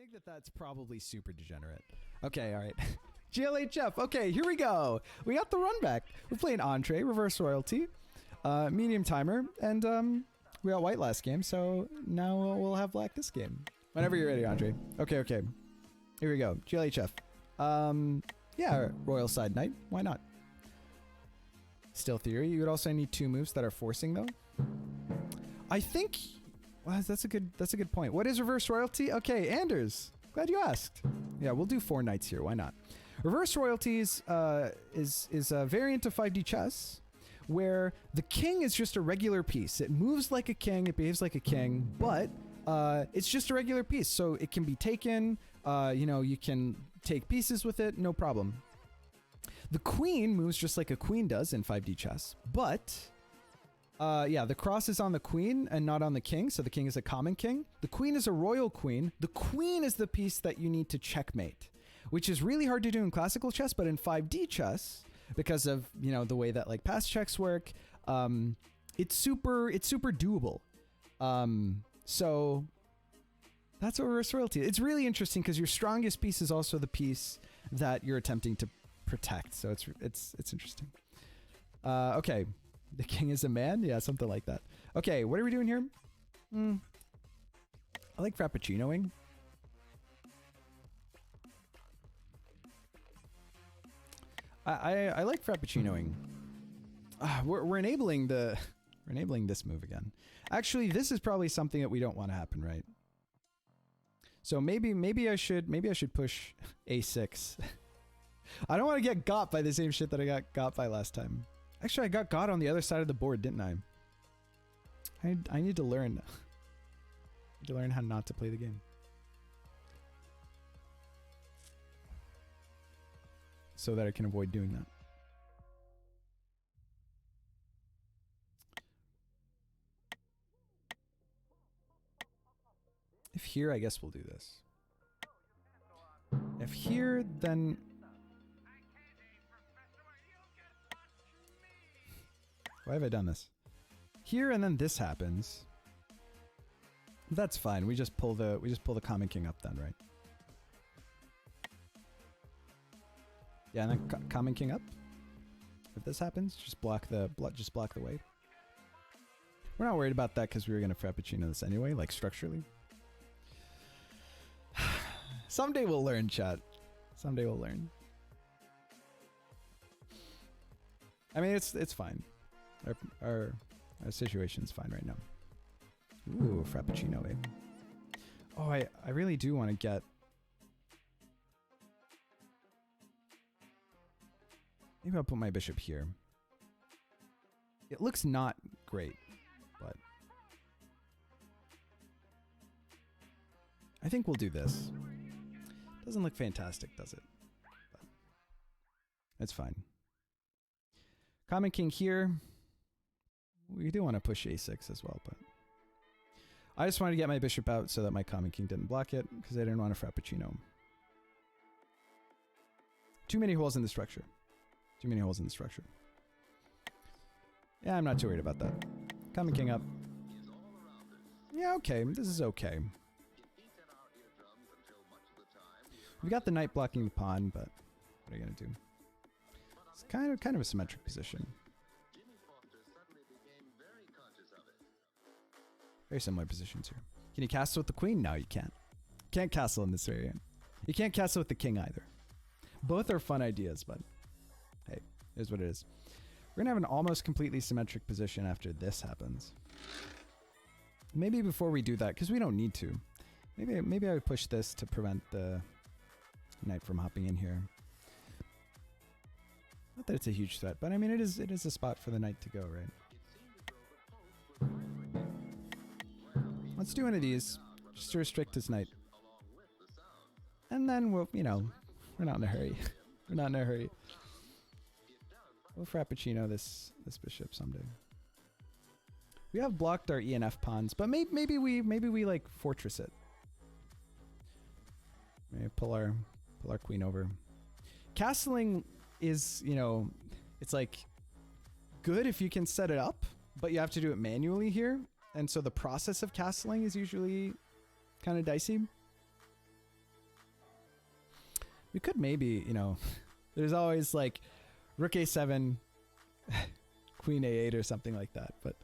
think that that's probably super degenerate. Okay, all right. GLHF. Okay, here we go. We got the run back. We're playing Entree, Reverse Royalty, medium timer, and we got white last game, so now we'll have black this game. Whenever you're ready, Andre. Okay, okay. Here we go. GLHF. Yeah, Royal Side Knight. Why not? Still Theory. You would also need 2 moves that are forcing, though. I think... Well, that's a good point. What is Reverse Royalty? Okay, Anders. Glad you asked. Yeah, we'll do 4 knights here. Why not? Reverse Royalties is a variant of 5D chess where the king is just a regular piece. It moves like a king. It behaves like a king, but it's just a regular piece. So it can be taken. You know, you can take pieces with it. No problem. The queen moves just like a queen does in 5D chess, but... yeah, the cross is on the queen and not on the king, so the king is a common king. The queen is a royal queen. The queen is the piece that you need to checkmate, which is really hard to do in classical chess, but in 5D chess, because of, you know, the way that like pass checks work, it's super doable. So that's what Reverse Royalty is. It's really interesting because your strongest piece is also the piece that you're attempting to protect. So it's interesting. Okay. The king is a man? Yeah, something like that. Okay, what are we doing here? I like Frappuccinoing. I like Frappuccinoing. We're enabling the... We're enabling this move again. Actually, this is probably something that we don't want to happen, right? So maybe I should push A6. I don't want to get got by the same shit that I got got by last time. Actually, I got got on the other side of the board, didn't I? I need to learn. I need to learn how not to play the game. So that I can avoid doing that. If here, I guess we'll do this. If here, then... Why have I done this? Here and then this happens. That's fine. We just pull the Common King up then, right? Yeah, and then Common King up. If this happens, just block the way. We're not worried about that because we were gonna Frappuccino this anyway, like structurally. Someday we'll learn, chat. Someday we'll learn. I mean, it's fine. Our situation's fine right now. Ooh, Frappuccino, eh? Oh, I really do want to get... Maybe I'll put my bishop here. It looks not great, but... I think we'll do this. Doesn't look fantastic, does it? But it's fine. Common King here. We do want to push A6 as well, but... I just wanted to get my bishop out so that my Common King didn't block it, because I didn't want to Frappuccino. Too many holes in the structure. Too many holes in the structure. Yeah, I'm not too worried about that. Common King up. Yeah, okay. This is okay. We got the knight blocking the pawn, but what are you going to do? It's kind of a symmetric position. Very similar positions here. Can you castle with the queen? No, you can't. Can't castle in this variant. You can't castle with the king either. Both are fun ideas, but hey, here's what it is. We're gonna have an almost completely symmetric position after this happens. Maybe before we do that, because we don't need to. Maybe I would push this to prevent the knight from hopping in here. Not that it's a huge threat, but I mean it is a spot for the knight to go, right? Let's do one of these, just to restrict his knight. And then we'll, you know, we're not in a hurry. We're not in a hurry. We'll Frappuccino this bishop someday. We have blocked our E and F pawns, but maybe we like fortress it. Maybe pull our queen over. Castling is, you know, it's like good if you can set it up, but you have to do it manually here. And so the process of castling is usually kind of dicey. We could maybe, you know, there's always like rook a7, queen a8 or something like that, but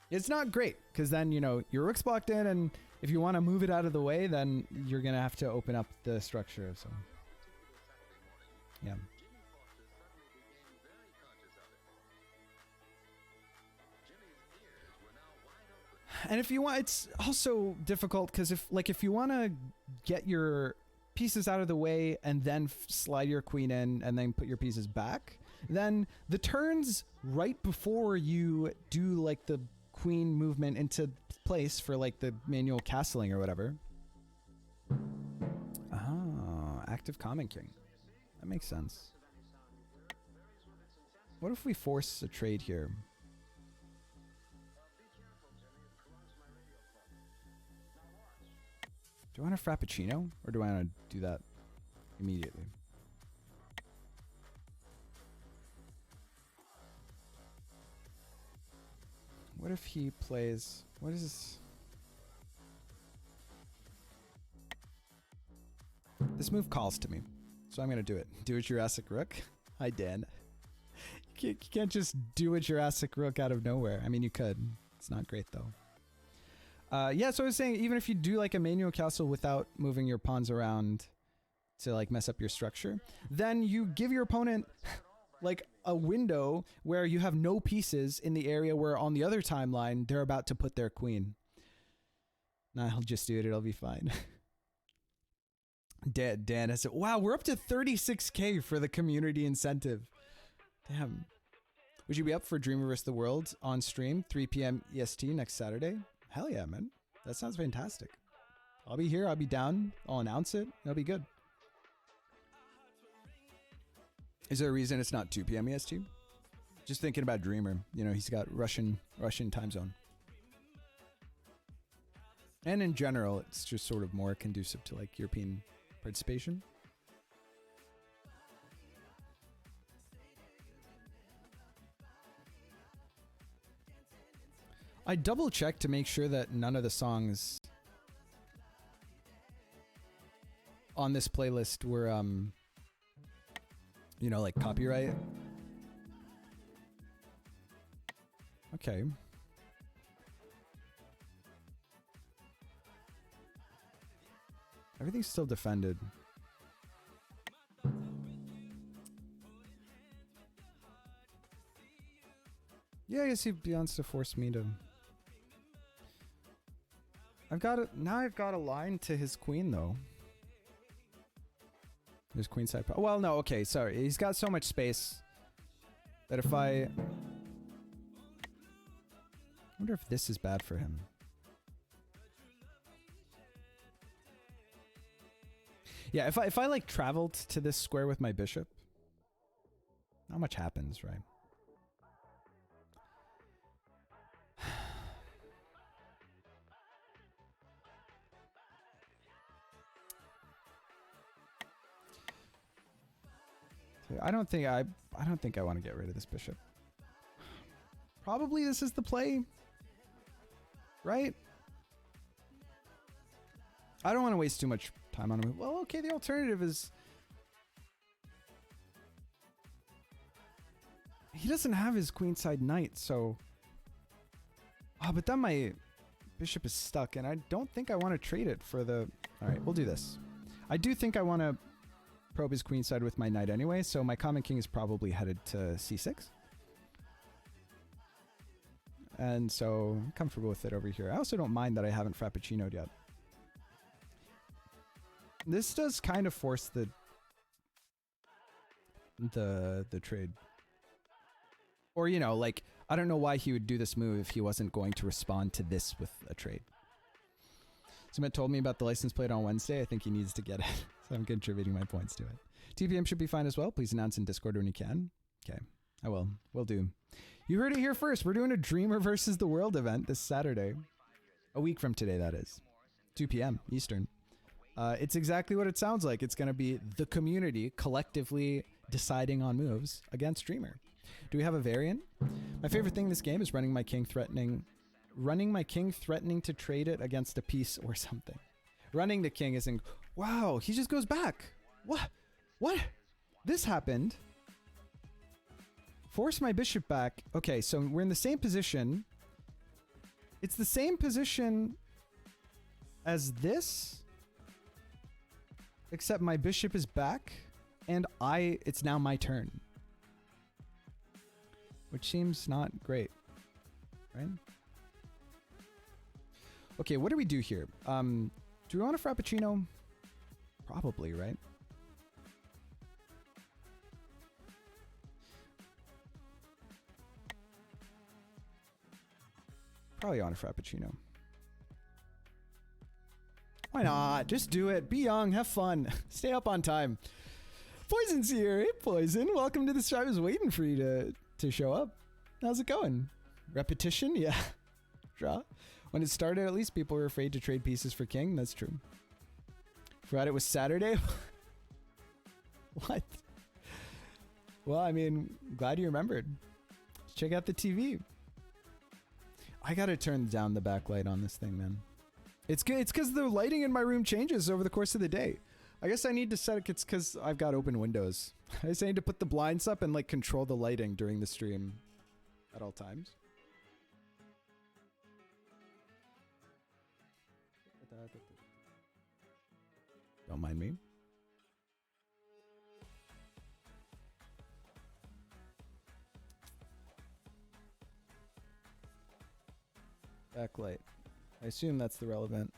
it's not great because then, you know, your rook's blocked in, and if you want to move it out of the way, then you're going to have to open up the structure. So, yeah. And if you want, it's also difficult because if you want to get your pieces out of the way and then slide your queen in and then put your pieces back, then the turns right before you do like the queen movement into place for like the manual castling or whatever. Ah, active common king. That makes sense. What if we force a trade here? Do I want a Frappuccino, or do I want to do that immediately? What if he plays... What is this? This move calls to me, so I'm going to do it. Do a Jurassic Rook. Hi, Dan. You can't just do a Jurassic Rook out of nowhere. I mean, you could. It's not great, though. Yeah, so I was saying, even if you do like a manual castle without moving your pawns around to like mess up your structure, then you give your opponent like a window where you have no pieces in the area where on the other timeline they're about to put their queen. Nah, I'll just do it. It'll be fine. Dan has it. Wow, we're up to 36K for the community incentive. Damn. Would you be up for Dreamer vs. the World on stream, 3 p.m. EST next Saturday? Hell yeah, man. That sounds fantastic. I'll be here. I'll be down. I'll announce it. It'll be good. Is there a reason it's not 2 p.m. EST? Just thinking about Dreamer. You know, he's got Russian time zone. And in general, it's just sort of more conducive to like European participation. I double checked to make sure that none of the songs on this playlist were, you know, like copyright. Okay. Everything's still defended. Yeah, I guess he wants to force me to... Now I've got a line to his queen, though. His queen side... Well, no, okay, sorry. He's got so much space that if I wonder if this is bad for him. Yeah, if I like traveled to this square with my bishop, not much happens, right? I don't think I want to get rid of this bishop. Probably this is the play, right? I don't want to waste too much time on him. Well, okay, the alternative is he doesn't have his queenside knight, so but then my bishop is stuck, and I don't think I want to trade it for the... All right, we'll do this. I do think I want to probe his queenside with my knight anyway, so my common king is probably headed to c6. And so I'm comfortable with it over here. I also don't mind that I haven't frappuccinoed yet. This does kind of force the trade. Or, you know, like, I don't know why he would do this move if he wasn't going to respond to this with a trade. Sumit told me about the license plate on Wednesday. I think he needs to get it. So I'm contributing my points to it. TPM should be fine as well. Please announce in Discord when you can. Okay, I will. Will do. You heard it here first. We're doing a Dreamer versus the World event this Saturday. A week from today, that is. 2 p.m. Eastern. It's exactly what it sounds like. It's going to be the community collectively deciding on moves against Dreamer. Do we have a variant? My favorite thing in this game is running my king threatening to trade it against a piece or something. Running the king isn't... Wow, he just goes back. What? What? This happened. Force my bishop back. Okay, so we're in the same position. It's the same position as this, except my bishop is back, and it's now my turn. Which seems not great, right? Okay, what do we do here? Do we want a Frappuccino? Probably, right? Probably on a Frappuccino. Why not? Just do it. Be young. Have fun. Stay up on time. Poison's here. Hey, Poison. Welcome to the stream. I was waiting for you to show up. How's it going? Repetition? Yeah. Draw. When it started, at least people were afraid to trade pieces for king. That's true. Forgot it was Saturday? What? Well, I mean, glad you remembered. Let's check out the TV. I gotta turn down the backlight on this thing, man. It's good. It's because the lighting in my room changes over the course of the day. I guess I need to set it. It's because I've got open windows. I just need to put the blinds up and like control the lighting during the stream at all times. Don't mind me. Backlight. I assume that's the relevant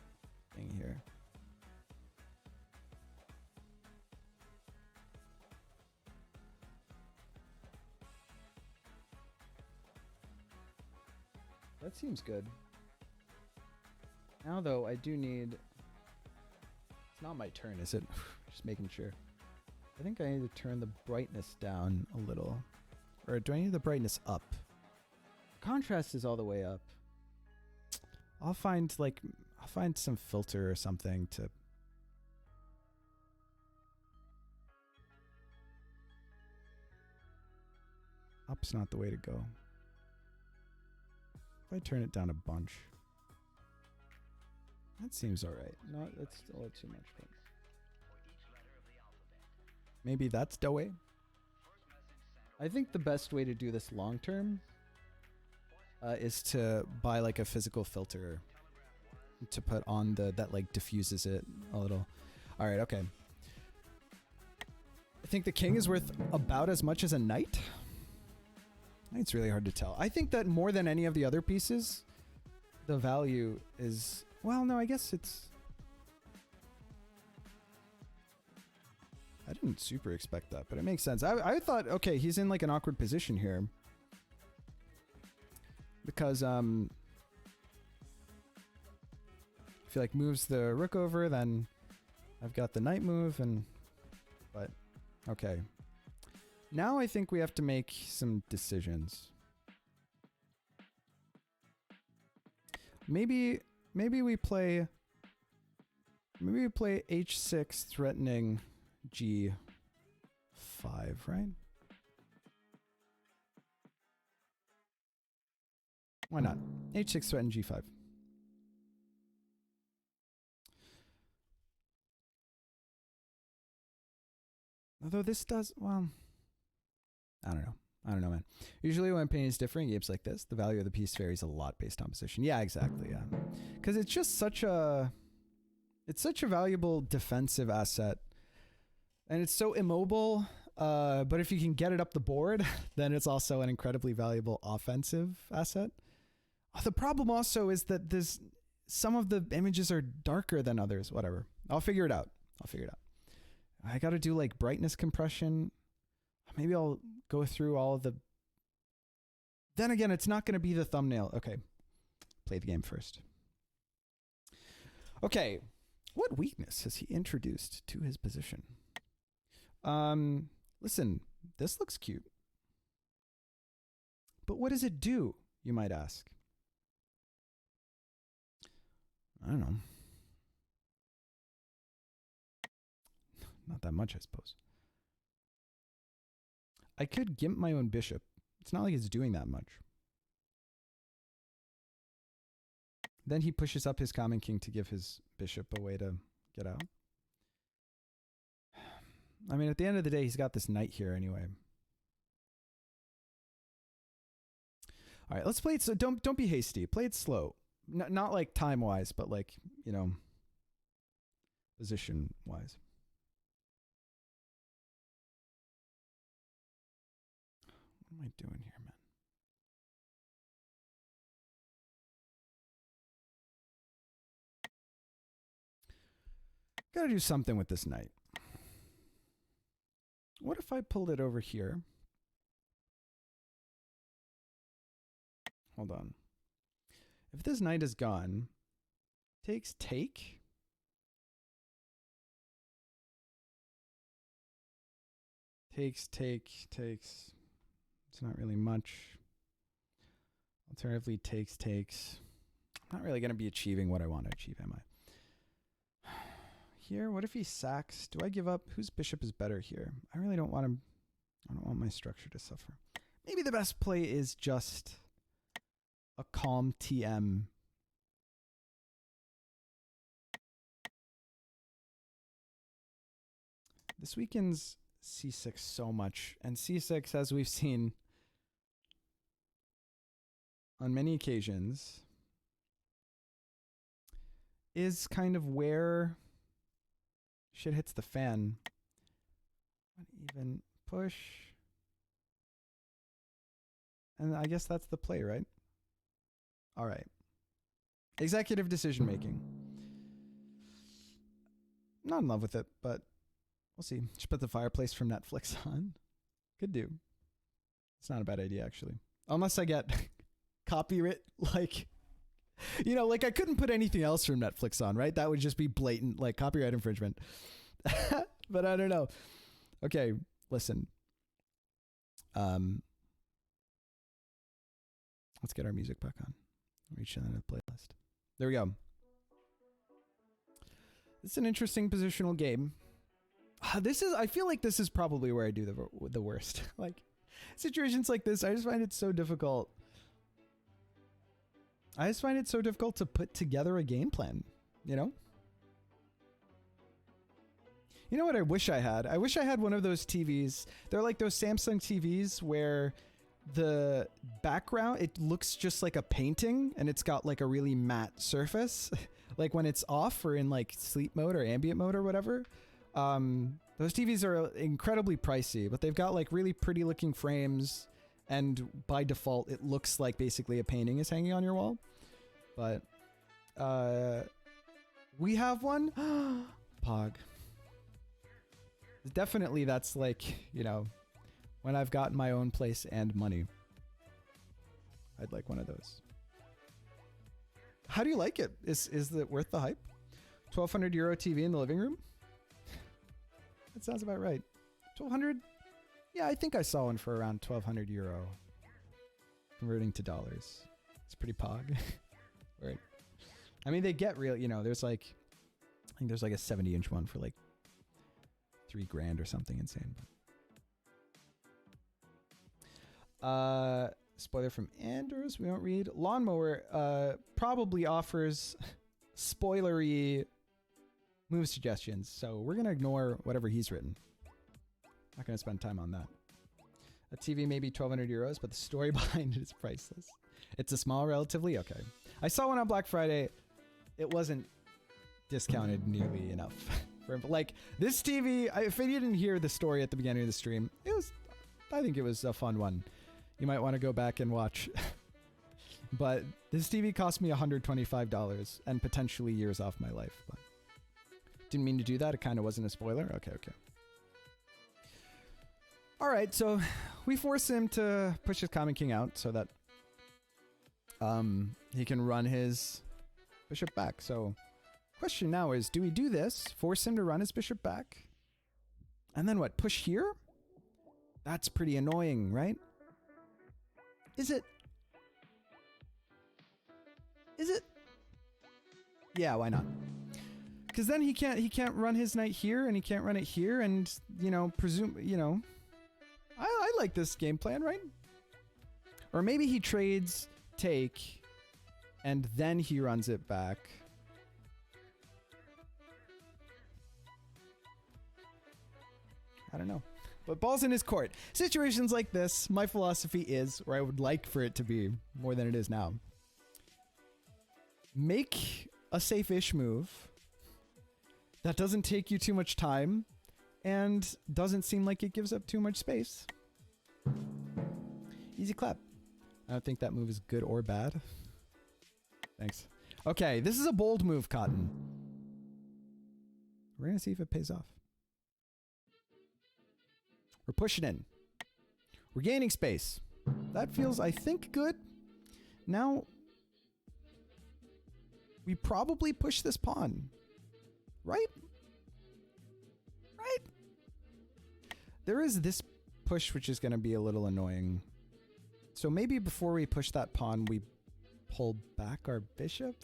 thing here. That seems good. Now though, I do need... It's not my turn, is it? Just making sure. I think I need to turn the brightness down a little. Or do I need the brightness up? Contrast is all the way up. I'll find some filter or something to... Up's not the way to go. If I turn it down a bunch. That seems alright. No, that's still too much. But maybe that's the way. I think the best way to do this long term is to buy like a physical filter to put on that like diffuses it a little. All right, okay. I think the king is worth about as much as a knight. I think it's really hard to tell. I think that more than any of the other pieces, the value is, well, no, I guess it's, I didn't super expect that, but it makes sense. I thought, okay, he's in like an awkward position here. Because, if he like moves the rook over, then I've got the knight move and, but, okay. Now I think we have to make some decisions. Maybe we play h6 threatening g5, right? Why not? h6 threaten g5. Although this does, well, I don't know, man. Usually when painting is different, games like this, the value of the piece varies a lot based on position. Yeah, exactly, yeah. Because it's just such a valuable defensive asset. And it's so immobile, but if you can get it up the board, then it's also an incredibly valuable offensive asset. The problem also is that some of the images are darker than others. Whatever. I'll figure it out. I got to do like brightness compression. Maybe I'll go through all of the... Then again, it's not going to be the thumbnail. Okay. Play the game first. Okay. What weakness has he introduced to his position? Listen, this looks cute. But what does it do, you might ask? I don't know. Not that much, I suppose. I could gimp my own bishop. It's not like it's doing that much. Then he pushes up his common king to give his bishop a way to get out. I mean, at the end of the day, he's got this knight here anyway. All right, let's play it. So don't be hasty. Play it slow. Not like time wise, but like, you know, position wise. What am I doing here, man? Gotta do something with this knight. What if I pulled it over here? Hold on. If this knight is gone, takes take. Takes. It's not really much. Alternatively, takes. I'm not really going to be achieving what I want to achieve, am I? Here, what if he sacks? Do I give up? Whose bishop is better here? I really don't want him. I don't want my structure to suffer. Maybe the best play is just a calm TM. This weekend's c6 so much, and c6, as we've seen on many occasions, is kind of where shit hits the fan. Even push. And I guess that's the play, right? All right. Executive decision making. Not in love with it, but we'll see. Just put the fireplace from Netflix on. Could do. It's not a bad idea, actually. Unless I get copyright, like, you know, like I couldn't put anything else from Netflix on, right? That would just be blatant, like, copyright infringement. But I don't know. Okay, listen. Let's get our music back on. Reach into the playlist. There we go. It's an interesting positional game. I feel like this is probably where I do the worst. Like, situations like this, I just find it so difficult. I just find it so difficult to put together a game plan, you know? You know what I wish I had? I wish I had one of those TVs. They're like those Samsung TVs where the background, it looks just like a painting and it's got like a really matte surface. Like when it's off or in like sleep mode or ambient mode or whatever. Those TVs are incredibly pricey, but they've got like really pretty looking frames, and by default it looks like basically a painting is hanging on your wall. But we have one. Pog. Definitely that's like, you know, when I've gotten my own place and money, I'd like one of those. How do you like it? Is it worth the hype? 1,200 euro TV in the living room? That sounds about right. 1,200? Yeah, I think I saw one for around 1,200 euro. Converting to dollars. It's pretty pog. Right. I mean, they get real, you know, there's like, I think there's like a 70-inch one for like $3,000 or something insane. Spoiler from Anders, we won't read. Lawnmower probably offers spoilery move suggestions, so we're gonna ignore whatever he's written. Not gonna spend time on that. A TV may be 1,200 euros, but the story behind it is priceless. It's a small, relatively. Okay, I saw one on Black Friday. It wasn't discounted nearly enough. For like this TV, if you didn't hear the story at the beginning of the stream, I think it was a fun one. You might want to go back and watch. But this TV cost me $125 and potentially years off my life. But didn't mean to do that. It kind of wasn't a spoiler. Okay. All right, so we force him to push his Common King out so that he can run his bishop back. So question now is, do we do this? Force him to run his bishop back? And then what? Push here? That's pretty annoying, right? Is it? Yeah, why not? Because then he can't run his knight here, and he can't run it here, and I like this game plan, right? Or maybe he trades take, and then he runs it back. I don't know. But ball's in his court. Situations like this, my philosophy is, or I would like for it to be more than it is now. Make a safe-ish move that doesn't take you too much time and doesn't seem like it gives up too much space. Easy clap. I don't think that move is good or bad. Thanks. Okay, this is a bold move, Cotton. We're gonna see if it pays off. We're pushing in. We're gaining space. That feels, I think, good. Now, we probably push this pawn. Right? Right? There is this push, which is going to be a little annoying. So maybe before we push that pawn, we pull back our bishop?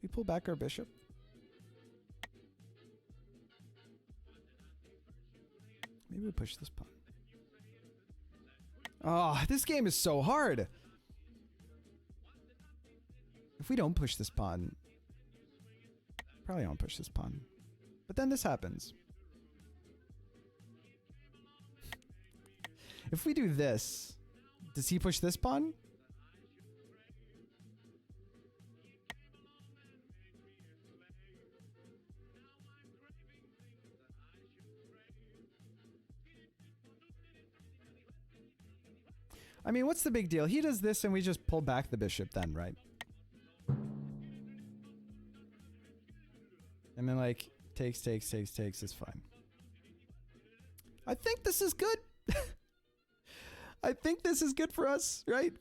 We pull back our bishop? Maybe we push this pawn. Oh, this game is so hard. If we don't push this pawn, probably don't push this pawn. But then this happens. If we do this, does he push this pawn? I mean, what's the big deal? He does this and we just pull back the bishop then, right? And then like, takes, it's fine. I think this is good. I think this is good for us, right?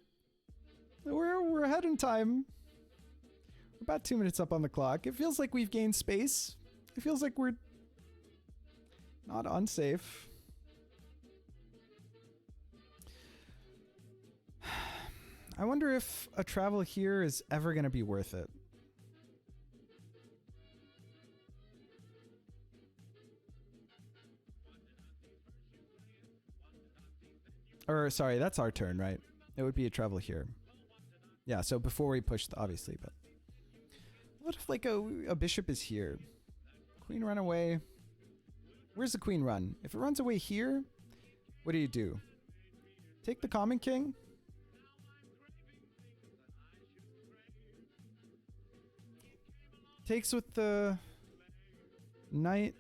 We're ahead in time. We're about 2 minutes up on the clock. It feels like we've gained space. It feels like we're not unsafe. I wonder if a travel here is ever going to be worth it. Or, sorry, that's our turn, right? It would be a travel here. Yeah, so before we push, obviously, but... What if, like, a bishop is here? Queen run away. Where's the queen run? If it runs away here, what do you do? Take the common king? Takes with the knight.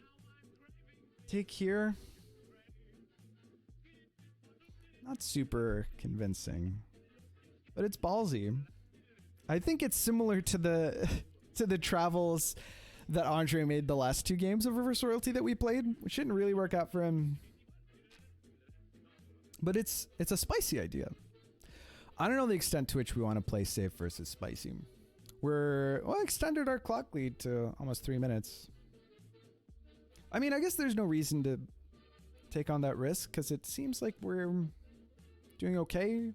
Take here. Not super convincing, but it's ballsy. I think it's similar to the to the travels that Andre made the last 2 games of Reverse Royalty that we played, which didn't really work out for him. But it's a spicy idea. I don't know the extent to which we want to play safe versus spicy. We're extended our clock lead to almost 3 minutes. I mean, I guess there's no reason to take on that risk because it seems like we're doing okay.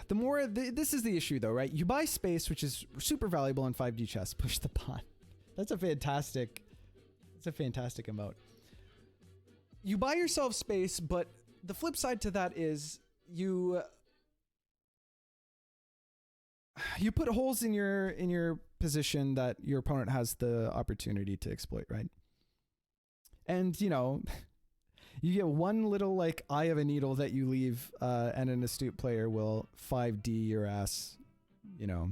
The more this is the issue though, right? You buy space, which is super valuable in 5D chess. Push the pawn. That's a fantastic emote. You buy yourself space, but the flip side to that is you put holes in your position that your opponent has the opportunity to exploit, right? And you know, you get one little like eye of a needle that you leave, and an astute player will 5D your ass, you know,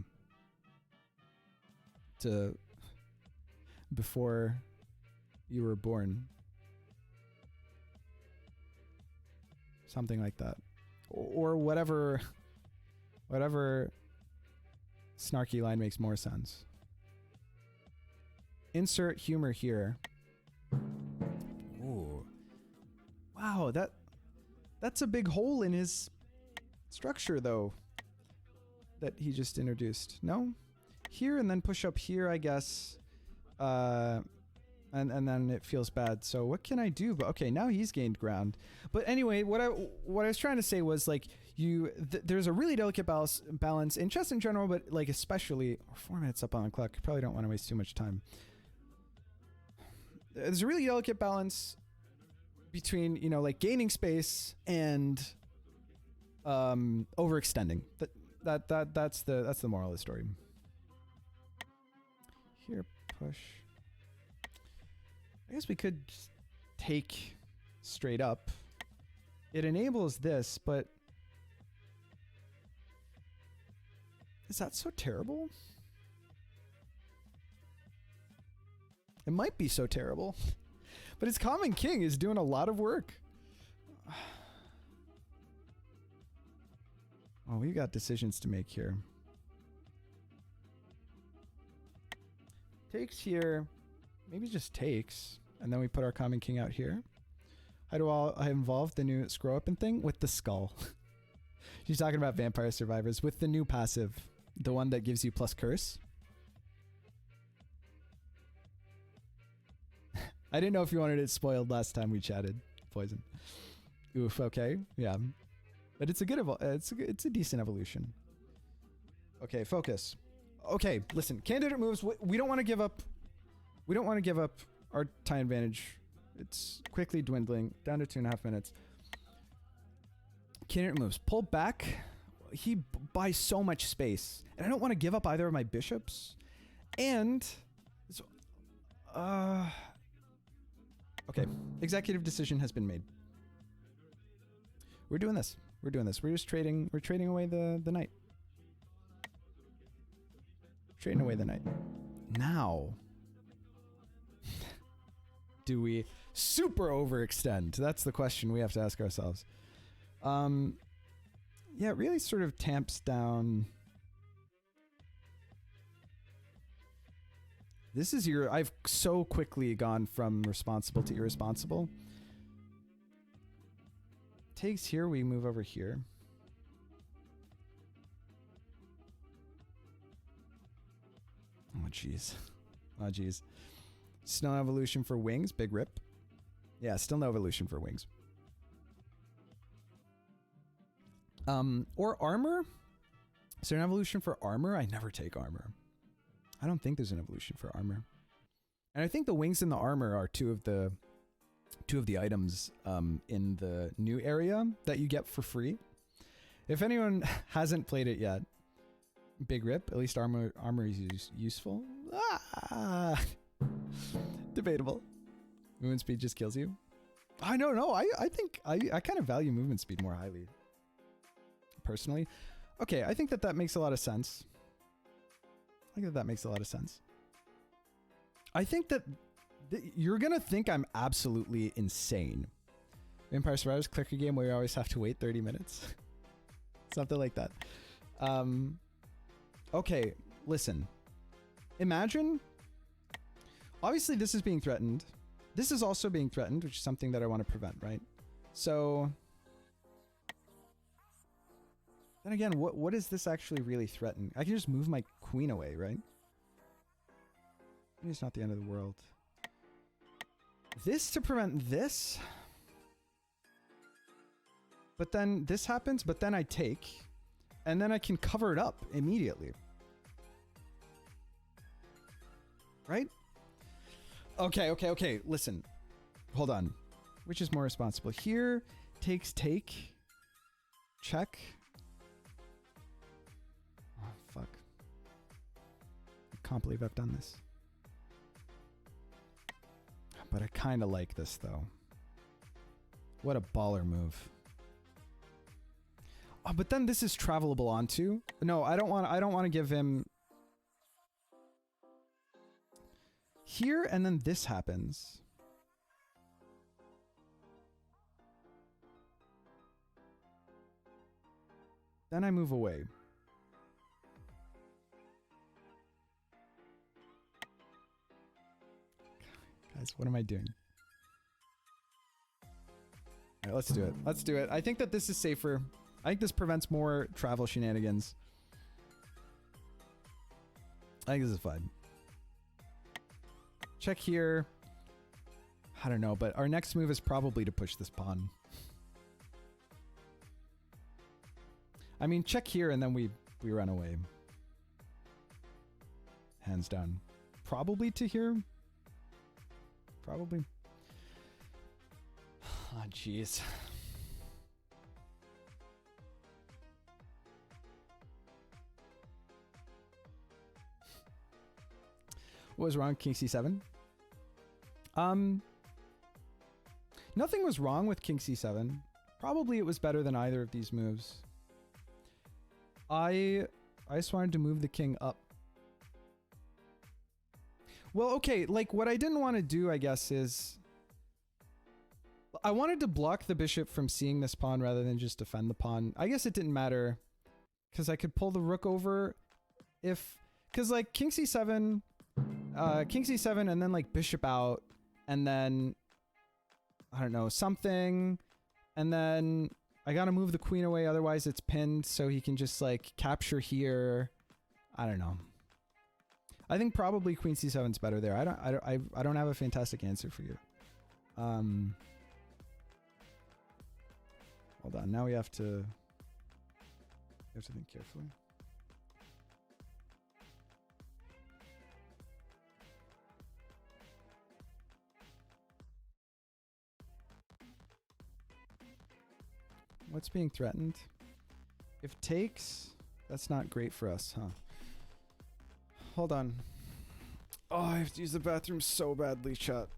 to before you were born. Something like that. Or whatever snarky line makes more sense. Insert humor here. Ooh. Wow, that's a big hole in his structure though that he just introduced. No? Here and then push up here, I guess. And then it feels bad. So what can I do? But okay, now he's gained ground. But anyway, what I was trying to say was like there's a really delicate balance in chess in general, but like especially 4 minutes up on the clock. You probably don't want to waste too much time. There's a really delicate balance between, you know, like gaining space and overextending. That's the moral of the story. Here, push. I guess we could just take straight up. It enables this, but is that so terrible? It might be so terrible, but his Common King is doing a lot of work. Oh, we've got decisions to make here. Takes here, maybe just takes, and then we put our Common King out here. How do I involve the new scroll open thing? With the skull. She's talking about Vampire Survivors with the new passive, the one that gives you plus curse. I didn't know if you wanted it spoiled last time we chatted. Poison. Oof. Okay. Yeah. But it's a good it's a decent evolution. Okay, focus. Okay, listen. Candidate moves. We don't want to give up. We don't want to give up our time advantage. It's quickly dwindling down to 2.5 minutes. Candidate moves. Pull back. He buys so much space, and I don't want to give up either of my bishops. And okay, executive decision has been made. We're doing this. We're doing this. We're just trading. We're trading away the knight. Trading away the knight. Now, do we super overextend? That's the question we have to ask ourselves. Yeah, it really sort of tamps down. This is I've so quickly gone from responsible to irresponsible. Takes here, we move over here. Oh, jeez. Oh, jeez. Still no evolution for wings. Big rip. Yeah, still no evolution for wings. Or armor? Is there an evolution for armor? I never take armor. I don't think there's an evolution for armor. And I think the wings and the armor are two of the items in the new area that you get for free. If anyone hasn't played it yet, big rip. At least armor is useful. Ah! Debatable. Movement speed just kills you. I don't know. I think I kind of value movement speed more highly. Personally. Okay, I think that makes a lot of sense. I think that makes a lot of sense. I think that you're gonna think I'm absolutely insane. Vampire Survivors clicker game where you always have to wait 30 minutes. Something like that. Okay, listen. Imagine. Obviously, this is being threatened. This is also being threatened, which is something that I want to prevent, right? So. Then again, what is this actually really threaten? I can just move my queen away, right? It's not the end of the world. This to prevent this. But then this happens, but then I take. And then I can cover it up immediately. Right? Okay. Listen. Hold on. Which is more responsible? Here, takes take. Check. Oh, fuck. I can't believe I've done this. But I kind of like this, though. What a baller move. Oh, but then this is travelable onto. No, I don't want to give him here, and then this happens. Then I move away. Guys, what am I doing? All right, let's do it. Let's do it. I think that this is safer. I think this prevents more travel shenanigans. I think this is fine. Check here. I don't know, but our next move is probably to push this pawn. I mean, check here and then we run away. Hands down. Probably to here. Probably. Oh, jeez. What was wrong with king c7? Nothing was wrong with king c7. Probably it was better than either of these moves. I just wanted to move the king up. Well, okay, like what I didn't want to do, I guess, is I wanted to block the bishop from seeing this pawn rather than just defend the pawn. I guess it didn't matter because I could pull the rook over if, because like king c7 and then like bishop out and then I don't know, something, and then I gotta move the queen away, otherwise it's pinned, so he can just like capture here. I don't know. I think probably queen c7 is better there. I don't have a fantastic answer for you. Hold on. Now we have to think carefully. What's being threatened? If takes, that's not great for us, huh? Hold on. Oh, I have to use the bathroom so badly, chat.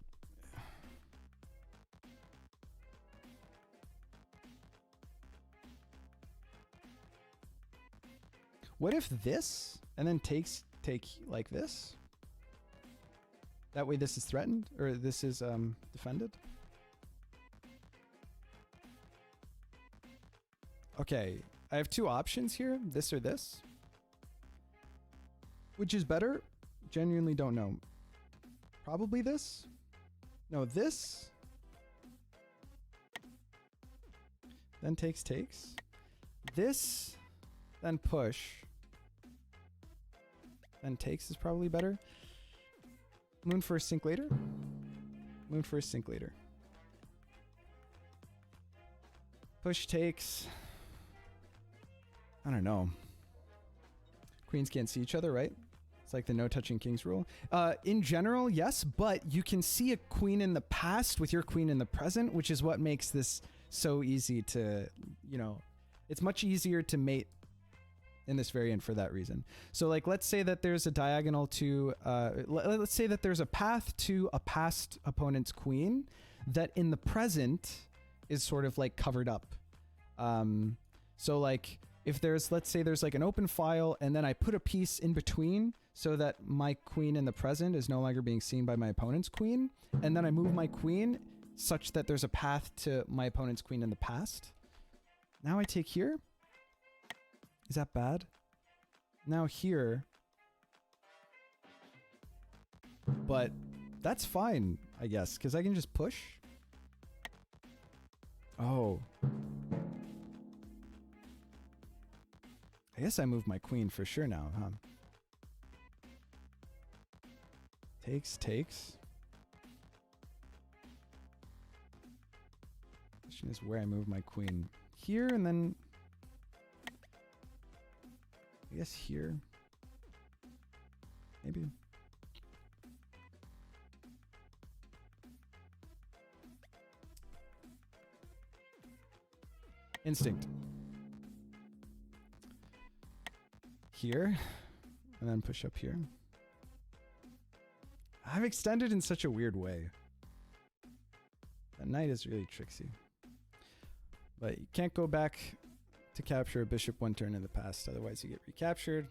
What if this and then take like this? That way this is threatened or this is defended? Okay, I have two options here, this or this. Which is better? Genuinely don't know. Probably this? No, this. Then takes. This, then push. Then takes is probably better. Moon first, sink later? Moon first, sink later. Push takes. I don't know. Queens can't see each other, right? It's like the no touching kings rule. In general, yes, but you can see a queen in the past with your queen in the present, which is what makes this so easy to, you know, it's much easier to mate in this variant for that reason. So like, let's say that there's a diagonal to, let's say that there's a path to a past opponent's queen that in the present is sort of like covered up. So like, if there's, let's say there's like an open file and then I put a piece in between so that my queen in the present is no longer being seen by my opponent's queen. And then I move my queen such that there's a path to my opponent's queen in the past. Now I take here. Is that bad? Now here. But that's fine, I guess, because I can just push. Oh. I guess I move my queen for sure now, huh? Takes. Question is where I move my queen. Here and then... I guess here. Maybe. Instinct. Here, and then push up here. I've extended in such a weird way. That knight is really tricksy. But you can't go back to capture a bishop one turn in the past, otherwise you get recaptured.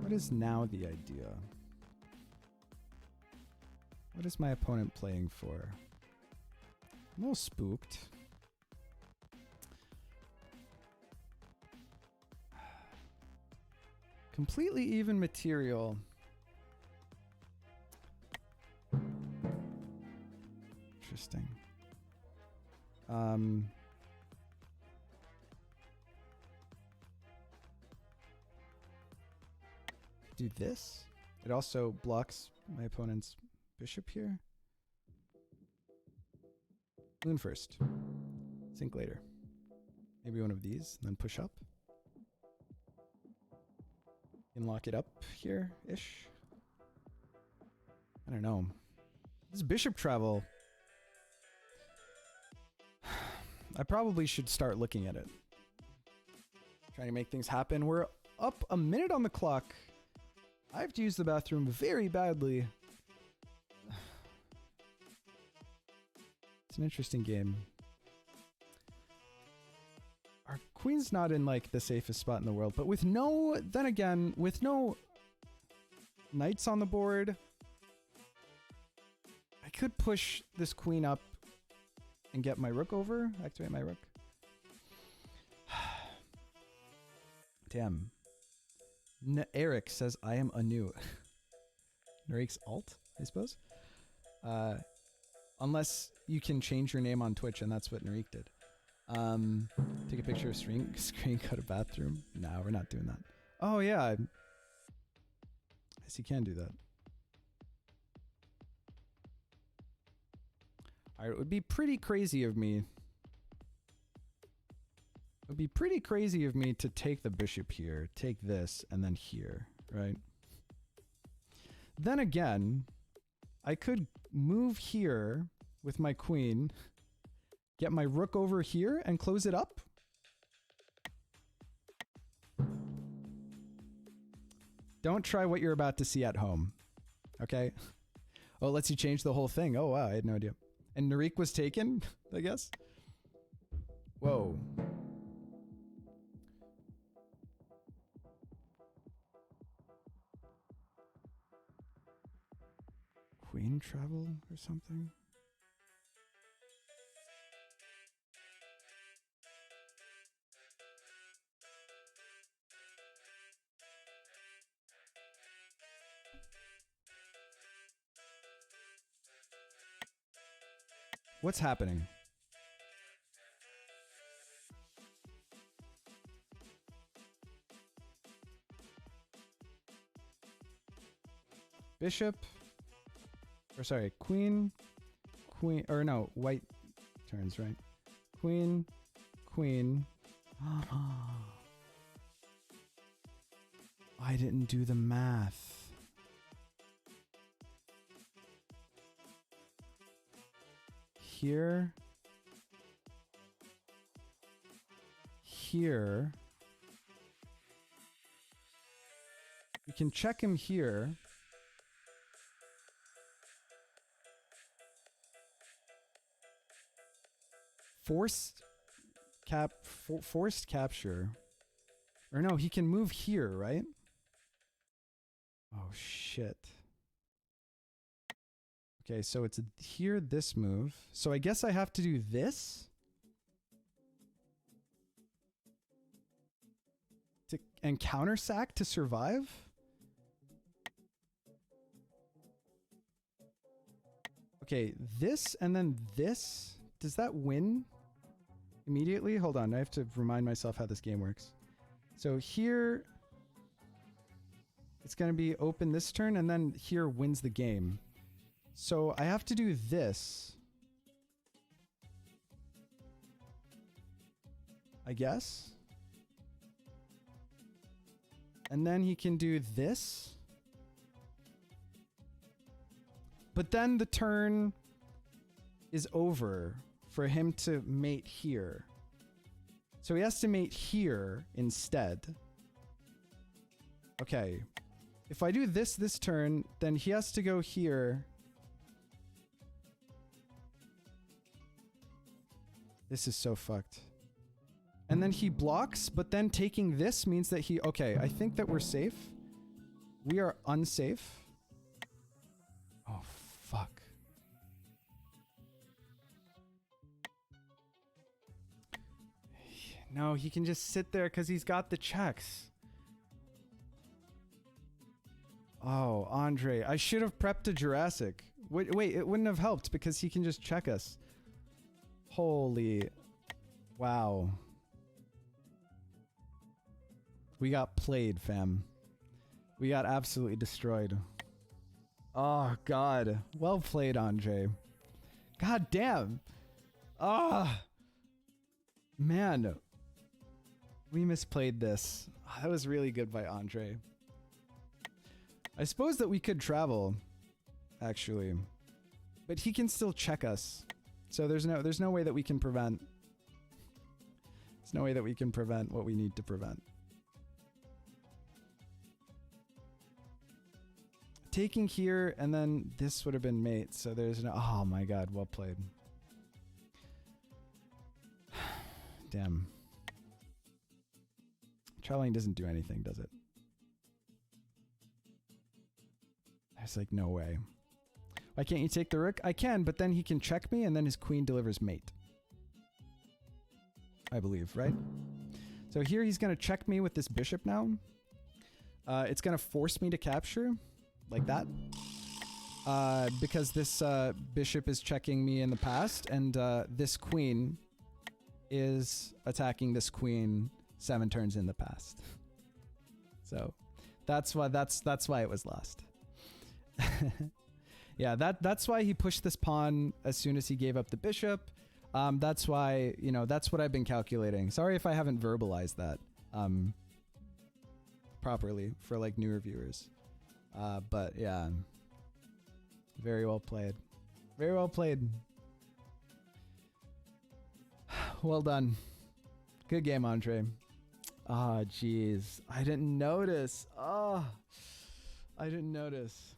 What is now the idea? What is my opponent playing for? I'm a little spooked. Completely even material. Interesting. Do this. It also blocks my opponent's bishop here. Moon first. Sink later. Maybe one of these, and then push up. And lock it up here-ish. I don't know. This bishop travel. I probably should start looking at it. Trying to make things happen. We're up a minute on the clock. I have to use the bathroom very badly. It's an interesting game. Our queen's not in like the safest spot in the world, but with no, then again, with no knights on the board, I could push this queen up and get my rook over, activate my rook. Damn. Eric says I am anew. Narik's alt, I suppose. Unless you can change your name on Twitch, and that's what Narik did. Take a picture of screen go to bathroom. No, we're not doing that. Oh yeah. Yes, you can do that. Alright, it would be pretty crazy of me. It would be pretty crazy of me to take the bishop here, take this, and then here, right? Then again, I could move here with my queen, get my rook over here, and close it up. Don't try what you're about to see at home, okay? Oh, it lets you change the whole thing. Oh, wow, I had no idea. And Narik was taken, I guess? Whoa. Queen travel or something? What's happening? Bishop. Or sorry, queen, or no, white turns, right? Queen, queen. I didn't do the math. Here. Here. We can check him here. Forced capture. Or no, he can move here, right? Oh shit. Okay, so it's here, this move. So I guess I have to do this and counter sack to survive? Okay, this and then this. Does that win immediately? Hold on, I have to remind myself how this game works. So here, it's going to be open this turn, and then here wins the game. So I have to do this, I guess. And then he can do this. But then the turn is over for him to mate here. So he has to mate here instead. Okay. If I do this turn, then he has to go here. This is so fucked. And then he blocks, but then taking this means that he... Okay, I think that we're safe. We are unsafe. Oh, fuck. No, he can just sit there because he's got the checks. Oh, Andre. I should have prepped a Jurassic. Wait, it wouldn't have helped because he can just check us. Holy... Wow. We got played, fam. We got absolutely destroyed. Oh, God. Well played, Andre. God damn. Ah. Man. We misplayed this. That was really good by Andre. I suppose that we could travel, actually. But he can still check us. So there's no way that we can prevent. There's no way that we can prevent what we need to prevent. Taking here, and then this would have been mate, so there's no... Oh my god, well played. Damn. Traveling doesn't do anything, does it? There's like no way. Why can't you take the rook? I can, but then he can check me, and then his queen delivers mate. I believe, right? So here he's going to check me with this bishop now. It's going to force me to capture, like that. Because this bishop is checking me in the past, and this queen is attacking this queen 7 turns in the past. So that's why it was lost. Yeah, that's why he pushed this pawn as soon as he gave up the bishop. That's why, you know, that's what I've been calculating. Sorry if I haven't verbalized that properly for like newer viewers. But yeah, very well played. Very well played. Well done. Good game, Andre. Ah, jeez. I didn't notice. Oh, I didn't notice.